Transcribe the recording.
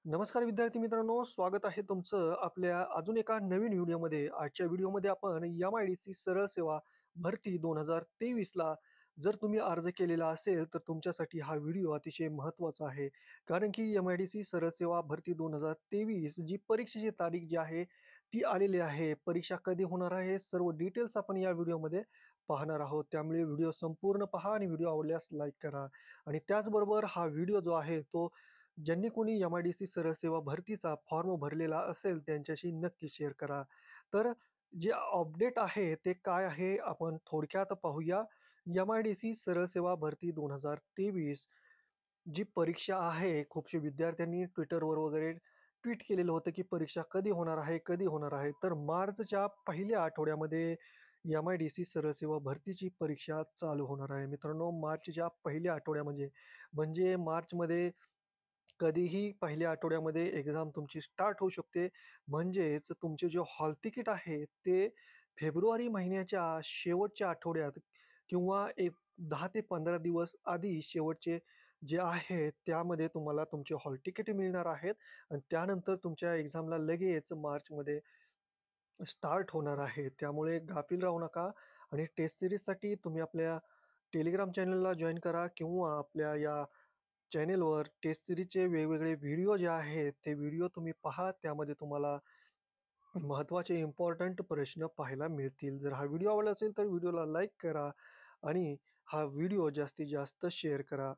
नमस्कार विद्यार्थी मित्रांनो, स्वागत आहे तुमचं आपल्या अजून एका नवीन व्हिडिओमध्ये. आजच्या व्हिडिओमध्ये आपण एम-आय-डी-सी सरळ सेवा भरती 2023 ला जर तुम्ही अर्ज केलेला असेल, तर तुमच्यासाठी हा व्हिडिओ अतिशय महत्त्वाचा आहे. कारण की एम-आय-डी-सी सरळ सेवा भरती 2023 जी परीक्षेची तारीख जी आहे, ती आलेली आहे. परीक्षा कधी होणार आहे, सर्व डिटेल्स आपण या व्हिडिओमध्ये पाहणार आहोत. त्यामुळे व्हिडिओ संपूर्ण पहा आणि व्हिडिओ आवडल्यास लाईक करा. आणि त्याचबरोबर हा व्हिडिओ जो आहे तो ज्यांनी कोणी एम-आय-डी-सी सरळ सेवा भरतीचा फॉर्म भरलेला असेल त्यांच्याशी नक्की शेअर करा. तर जे अपडेट आहे ते काय आहे आपण थोडक्यात पाहूया. एम-आय-डी-सी सरळ सेवा भरती 2023 जी परीक्षा आहे, खूपशे विद्यार्थ्यांनी Twitterवर वगैरे ट्वीट केलेलं होतं, की परीक्षा कधी होणार आहे, कधी होणार आहे? तर मार्चच्या पहिल्या आठवड्यामध्ये एम-आय-डी-सी सरळ सेवा भरतीची परीक्षा चालू होणार आहे. मित्रांनो, मार्चच्या पहिल्या आठवड्यामध्ये म्हणजे मार्चमध्ये कधीही पहिल्या आठवड्यामध्ये एक्झाम तुमची स्टार्ट होऊ शकते. म्हणजेच तुमचे जे हॉल तिकीट आहे ते फेब्रुवारी महिन्याच्या शेवटच्या आठवड्यात किंवा एक 10 ते 15 दिवस आधी शेवटचे जे आहे त्यामध्ये तुम्हाला तुमचे हॉल तिकीट मिळणार आहेत आणि त्यानंतर तुमच्या एक्झामला लगेच मार्चमध्ये स्टार्ट होणार आहे. त्यामुळे गाफील राहू नका आणि टेस्ट सीरीजसाठी तुम्ही आपल्या टेलिग्राम चॅनलला जॉइन करा किंवा आपल्या या चॅनेलवर टेस्ट सीरीजचे वेगवेगळे व्हिडिओ जे आहेत, ते व्हिडिओ तुम्ही पहा. त्यामध्ये तुम्हाला महत्त्वाचे इम्पोर्टंट प्रश्न पाहायला मिळतील. जर हा व्हिडिओ आवडला असेल, तर व्हिडिओला लाईक करा आणि हा व्हिडिओ जास्तीत जास्त शेअर करा.